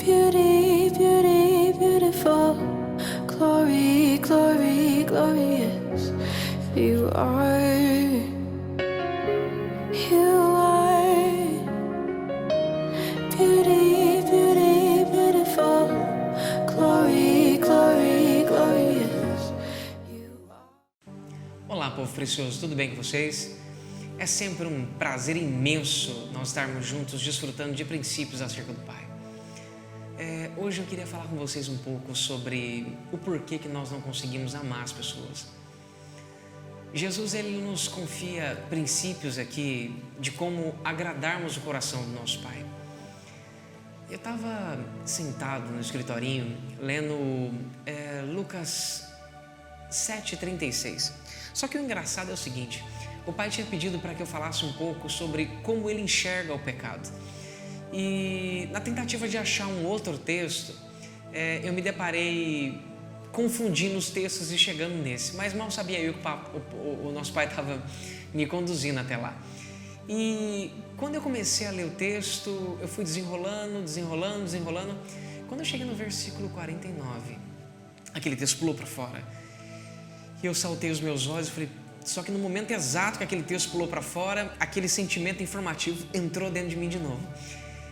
Beauty, beauty, beautiful. Glory, glory, glorious. You are. You are. Beauty, beauty, beautiful. Glory, glory, glorious. You are. Olá, povo precioso, tudo bem com vocês? É sempre um prazer imenso nós estarmos juntos desfrutando de princípios acerca do Pai. Hoje eu queria falar com vocês um pouco sobre o porquê que nós não conseguimos amar as pessoas. Jesus, ele nos confia princípios aqui de como agradarmos o coração do nosso Pai. Eu estava sentado no escritorinho lendo Lucas 7,36. Só que o engraçado é o seguinte: o Pai tinha pedido para que eu falasse um pouco sobre como ele enxerga o pecado. E na tentativa de achar um outro texto, eu me deparei confundindo os textos e chegando nesse. Mas mal sabia eu que o nosso Pai estava me conduzindo até lá. E quando eu comecei a ler o texto, eu fui desenrolando. Quando eu cheguei no versículo 49, aquele texto pulou para fora. E eu saltei os meus olhos e falei... Só que no momento exato que aquele texto pulou para fora, aquele sentimento informativo entrou dentro de mim de novo.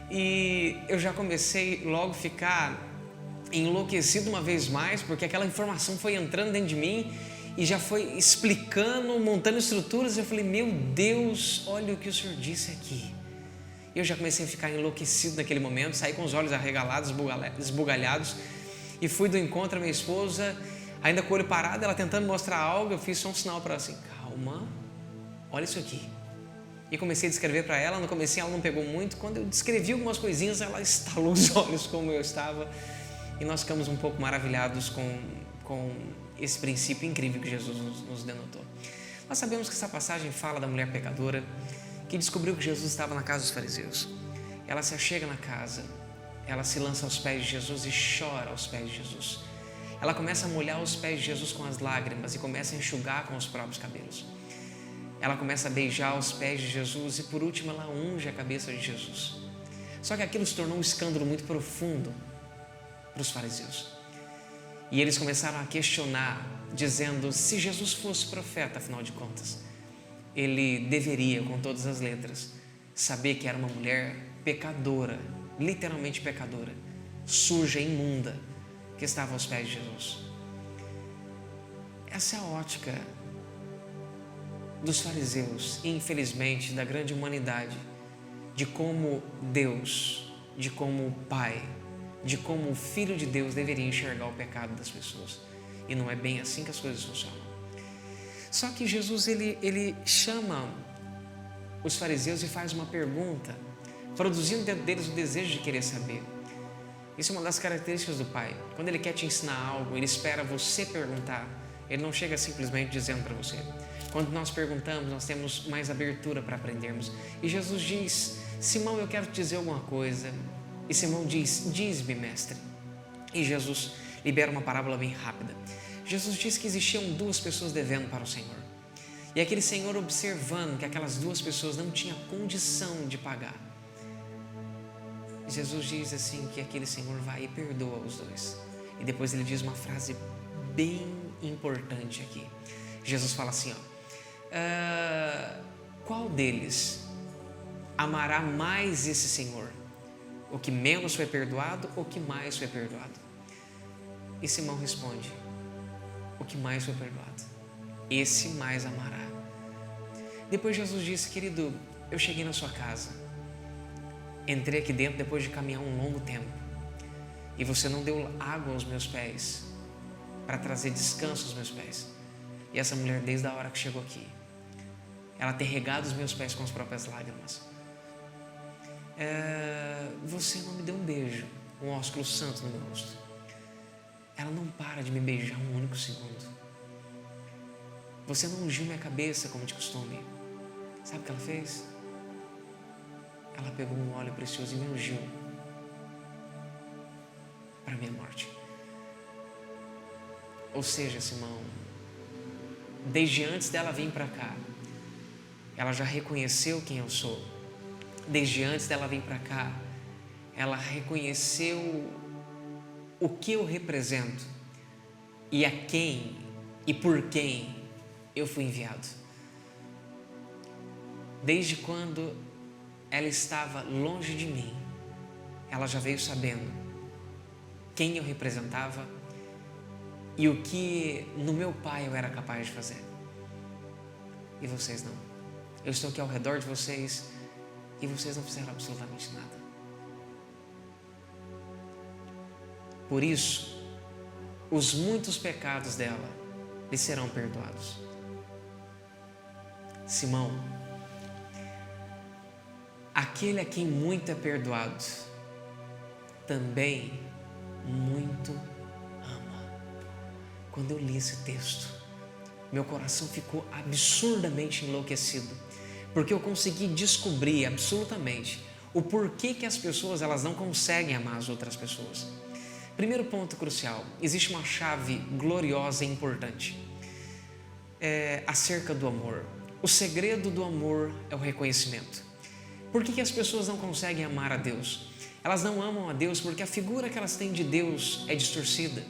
E eu já comecei logo a ficar enlouquecido uma vez mais, porque aquela informação foi entrando dentro de mim e já foi explicando, montando estruturas. Eu falei, meu Deus, olha o que o Senhor disse aqui. Eu já comecei a ficar enlouquecido naquele momento, saí com os olhos arregalados, esbugalhados, e fui do encontro à minha esposa, ainda com o olho parado, ela tentando mostrar algo. Eu fiz só um sinal para ela assim, calma, olha isso aqui. E comecei a descrever para ela. No comecinho ela não pegou muito. Quando eu descrevi algumas coisinhas, ela estalou os olhos como eu estava. E nós ficamos um pouco maravilhados com esse princípio incrível que Jesus nos denotou. Nós sabemos que essa passagem fala da mulher pecadora que descobriu que Jesus estava na casa dos fariseus. Ela se achega na casa, ela se lança aos pés de Jesus e chora aos pés de Jesus. Ela começa a molhar os pés de Jesus com as lágrimas e começa a enxugar com os próprios cabelos. Ela começa a beijar os pés de Jesus e, por último, ela unge a cabeça de Jesus. Só que aquilo se tornou um escândalo muito profundo para os fariseus. E eles começaram a questionar, dizendo, se Jesus fosse profeta, afinal de contas, ele deveria, com todas as letras, saber que era uma mulher pecadora, literalmente pecadora, suja, imunda, que estava aos pés de Jesus. Essa é a ótica dos fariseus e, infelizmente, da grande humanidade, de como Deus, de como o Pai, de como o Filho de Deus deveria enxergar o pecado das pessoas. E não é bem assim que as coisas funcionam. Só que Jesus, ele chama os fariseus e faz uma pergunta, produzindo dentro deles o desejo de querer saber. Isso é uma das características do Pai. Quando Ele quer te ensinar algo, Ele espera você perguntar. Ele não chega simplesmente dizendo para você. Quando nós perguntamos, nós temos mais abertura para aprendermos. E Jesus diz, Simão, eu quero te dizer alguma coisa. E Simão diz, diz-me, mestre. E Jesus libera uma parábola bem rápida. Jesus disse que existiam duas pessoas devendo para o Senhor. E aquele Senhor, observando que aquelas duas pessoas não tinham condição de pagar, Jesus diz assim que aquele Senhor vai e perdoa os dois. E depois ele diz uma frase bem importante aqui. Jesus fala assim, qual deles amará mais esse Senhor? O que menos foi perdoado ou o que mais foi perdoado? E Simão responde, o que mais foi perdoado. Esse mais amará. Depois Jesus disse, querido, eu cheguei na sua casa. Entrei aqui dentro depois de caminhar um longo tempo e você não deu água aos meus pés para trazer descanso aos meus pés. E essa mulher, desde a hora que chegou aqui, ela tem regado os meus pés com as próprias lágrimas. Você não me deu um beijo, um ósculo santo no meu rosto. Ela não para de me beijar um único segundo. Você não ungiu minha cabeça como de costume. Sabe o que ela fez? Ela pegou um óleo precioso e me ungiu para a minha morte. Ou seja, Simão, desde antes dela vir para cá, ela já reconheceu quem eu sou. Desde antes dela vir para cá, ela reconheceu o que eu represento e a quem e por quem eu fui enviado. Desde quando ela estava longe de mim, ela já veio sabendo quem eu representava e o que no meu pai eu era capaz de fazer. E vocês não. Eu estou aqui ao redor de vocês e vocês não fizeram absolutamente nada. Por isso, os muitos pecados dela lhe serão perdoados. Simão, aquele a quem muito é perdoado, também muito ama. Quando eu li esse texto, meu coração ficou absurdamente enlouquecido, porque eu consegui descobrir absolutamente o porquê que as pessoas elas não conseguem amar as outras pessoas. Primeiro ponto crucial, existe uma chave gloriosa e importante acerca do amor. O segredo do amor é o reconhecimento. Por que as pessoas não conseguem amar a Deus? Elas não amam a Deus porque a figura que elas têm de Deus é distorcida.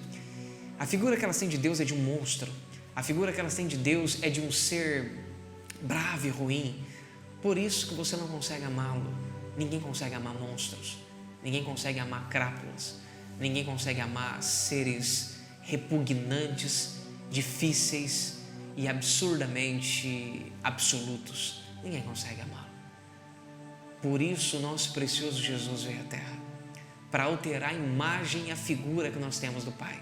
A figura que elas têm de Deus é de um monstro. A figura que elas têm de Deus é de um ser bravo e ruim. Por isso que você não consegue amá-lo. Ninguém consegue amar monstros. Ninguém consegue amar crápulas. Ninguém consegue amar seres repugnantes, difíceis e absurdamente absolutos. Ninguém consegue amá-lo. Por isso, o nosso precioso Jesus veio à Terra, para alterar a imagem e a figura que nós temos do Pai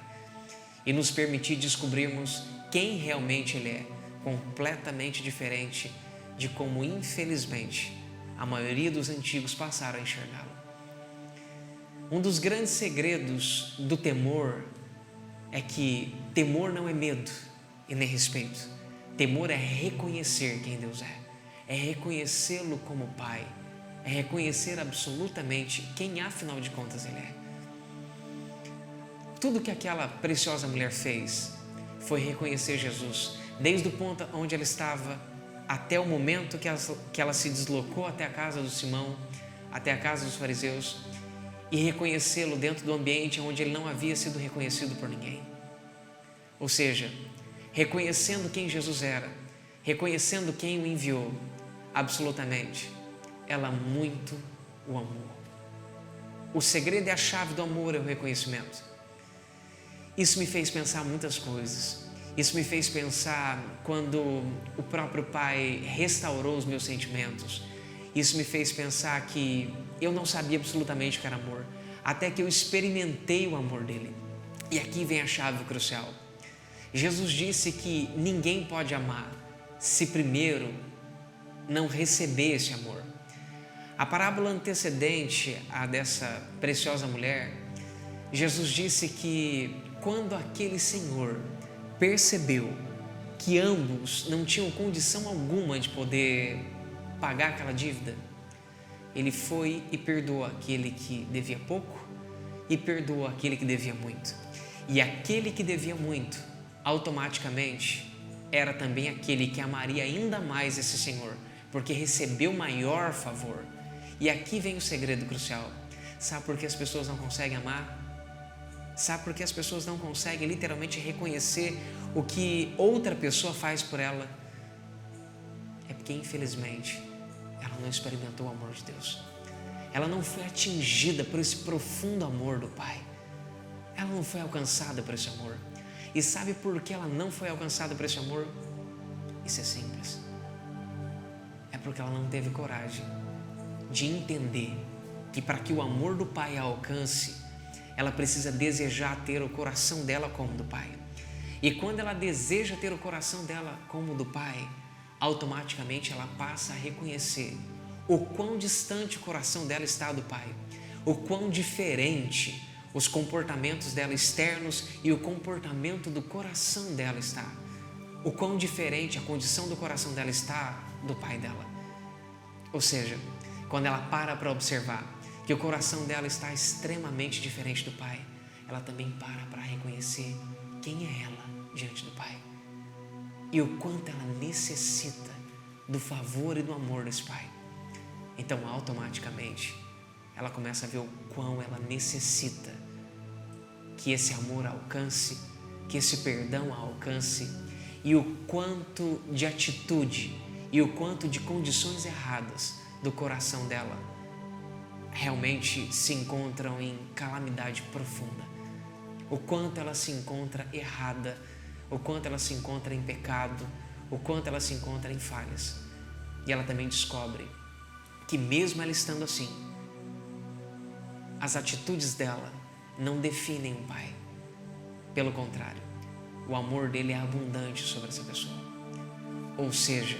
e nos permitir descobrirmos quem realmente Ele é, completamente diferente de como, infelizmente, a maioria dos antigos passaram a enxergá-lo. Um dos grandes segredos do temor é que temor não é medo e nem respeito. Temor é reconhecer quem Deus é reconhecê-lo como Pai, é reconhecer absolutamente quem, afinal de contas, Ele é. Tudo que aquela preciosa mulher fez foi reconhecer Jesus, desde o ponto onde ela estava até o momento que ela se deslocou até a casa do Simão, até a casa dos fariseus, e reconhecê-lo dentro do ambiente onde ele não havia sido reconhecido por ninguém. Ou seja, reconhecendo quem Jesus era, reconhecendo quem o enviou, absolutamente, ela muito o amou. O segredo e a chave do amor é o reconhecimento. Isso me fez pensar muitas coisas. Isso me fez pensar quando o próprio Pai restaurou os meus sentimentos. Isso me fez pensar que eu não sabia absolutamente o que era amor, até que eu experimentei o amor dele. E aqui vem a chave crucial. Jesus disse que ninguém pode amar se primeiro não receber esse amor. A parábola antecedente à dessa preciosa mulher, Jesus disse que quando aquele senhor percebeu que ambos não tinham condição alguma de poder pagar aquela dívida, ele foi e perdoou aquele que devia pouco e perdoou aquele que devia muito. E aquele que devia muito, automaticamente, era também aquele que amaria ainda mais esse senhor, porque recebeu maior favor. E aqui vem o segredo crucial. Sabe por que as pessoas não conseguem amar? Sabe por que as pessoas não conseguem literalmente reconhecer o que outra pessoa faz por ela? É porque, infelizmente, ela não experimentou o amor de Deus. Ela não foi atingida por esse profundo amor do Pai. Ela não foi alcançada por esse amor. E sabe por que ela não foi alcançada por esse amor? Isso é simples. É porque ela não teve coragem de entender que para que o amor do Pai a alcance, ela precisa desejar ter o coração dela como o do Pai. E quando ela deseja ter o coração dela como o do Pai, automaticamente ela passa a reconhecer o quão distante o coração dela está do Pai, o quão diferente os comportamentos dela externos e o comportamento do coração dela está, o quão diferente a condição do coração dela está do Pai dela. Ou seja, quando ela para observar que o coração dela está extremamente diferente do Pai, ela também para reconhecer quem é ela diante do Pai e o quanto ela necessita do favor e do amor desse Pai. Então, automaticamente, ela começa a ver o quão ela necessita que esse amor alcance, que esse perdão a alcance, e o quanto de atitude e o quanto de condições erradas do coração dela realmente se encontram em calamidade profunda. O quanto ela se encontra errada, o quanto ela se encontra em pecado, o quanto ela se encontra em falhas. E ela também descobre que mesmo ela estando assim, as atitudes dela não definem o pai. Pelo contrário, o amor dele é abundante sobre essa pessoa. Ou seja,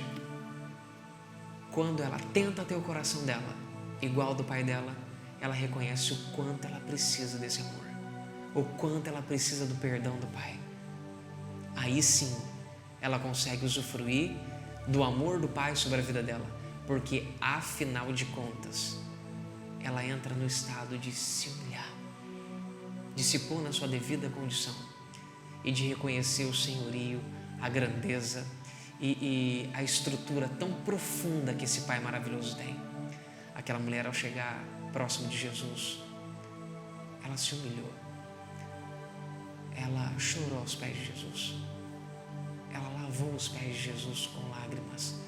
quando ela tenta ter o coração dela igual ao do pai dela, ela reconhece o quanto ela precisa desse amor, o quanto ela precisa do perdão do pai. Aí sim, ela consegue usufruir do amor do pai sobre a vida dela, porque afinal de contas, ela entra no estado de se humilhar, de se pôr na sua devida condição e de reconhecer o senhorio, a grandeza e a estrutura tão profunda que esse pai maravilhoso tem. Aquela mulher, ao chegar próximo de Jesus, ela se humilhou, ela chorou aos pés de Jesus, ela lavou os pés de Jesus com lágrimas,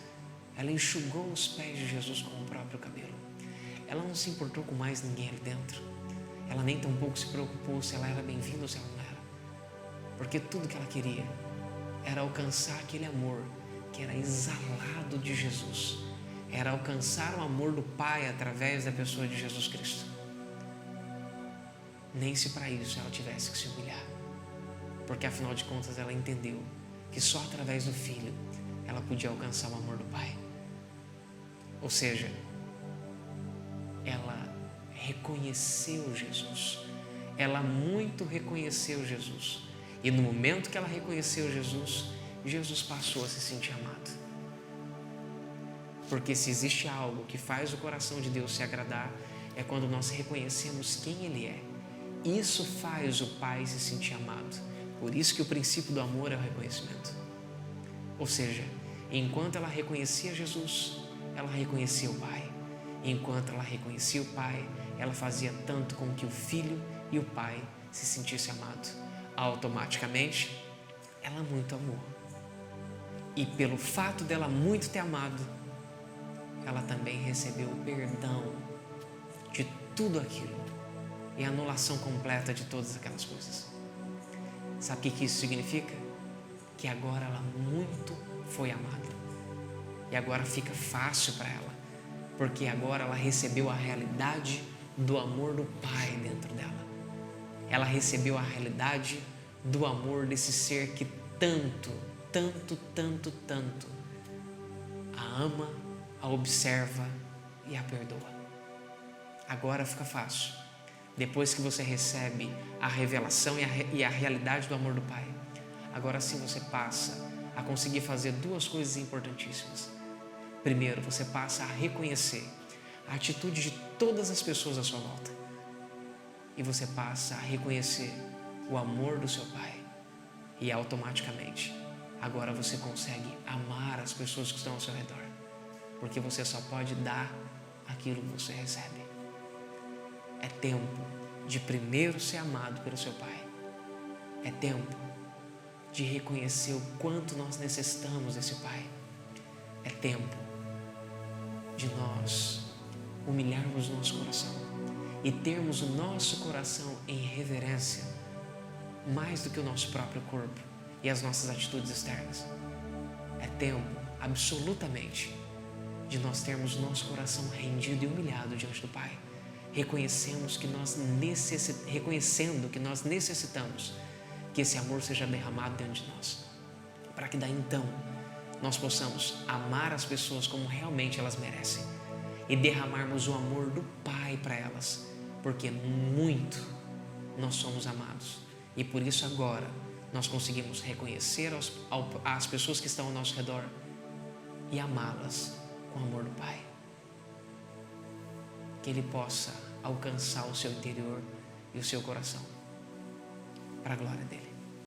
ela enxugou os pés de Jesus com o próprio cabelo. Ela não se importou com mais ninguém ali dentro, ela nem tampouco se preocupou se ela era bem-vinda ou se ela não era, porque tudo que ela queria era alcançar aquele amor que era exalado de Jesus, era alcançar o amor do Pai através da pessoa de Jesus Cristo. Nem se para isso ela tivesse que se humilhar, porque afinal de contas ela entendeu que só através do Filho ela podia alcançar o amor do Pai. Ou seja, ela reconheceu Jesus, ela muito reconheceu Jesus, e no momento que ela reconheceu Jesus, Jesus passou a se sentir amado. Porque se existe algo que faz o coração de Deus se agradar, é quando nós reconhecemos quem Ele é. Isso faz o Pai se sentir amado. Por isso que o princípio do amor é o reconhecimento. Ou seja, enquanto ela reconhecia Jesus, ela reconhecia o Pai. Enquanto ela reconhecia o Pai, ela fazia tanto com que o Filho e o Pai se sentissem amados. Automaticamente, ela muito amou. E pelo fato dela muito ter amado, ela também recebeu o perdão de tudo aquilo e a anulação completa de todas aquelas coisas. Sabe o que isso significa? Que agora ela muito foi amada. E agora fica fácil para ela, porque agora ela recebeu a realidade do amor do Pai dentro dela. Ela recebeu a realidade do amor desse ser que tanto a ama, a observa e a perdoa. Agora fica fácil. Depois que você recebe a revelação e a realidade do amor do Pai, agora sim você passa a conseguir fazer duas coisas importantíssimas. Primeiro, você passa a reconhecer a atitude de todas as pessoas à sua volta. E você passa a reconhecer o amor do seu Pai. E automaticamente, agora você consegue amar as pessoas que estão ao seu redor. Porque você só pode dar aquilo que você recebe. É tempo de primeiro ser amado pelo seu Pai. É tempo de reconhecer o quanto nós necessitamos desse Pai. É tempo de nós humilharmos o nosso coração e termos o nosso coração em reverência mais do que o nosso próprio corpo e as nossas atitudes externas. É tempo, absolutamente, de nós termos o nosso coração rendido e humilhado diante do Pai, reconhecendo que nós necessitamos que esse amor seja derramado dentro de nós, para que daí então nós possamos amar as pessoas como realmente elas merecem e derramarmos o amor do Pai para elas, porque muito nós somos amados e por isso agora nós conseguimos reconhecer as pessoas que estão ao nosso redor e amá-las com o amor do Pai. Que Ele possa alcançar o seu interior e o seu coração para a glória dEle.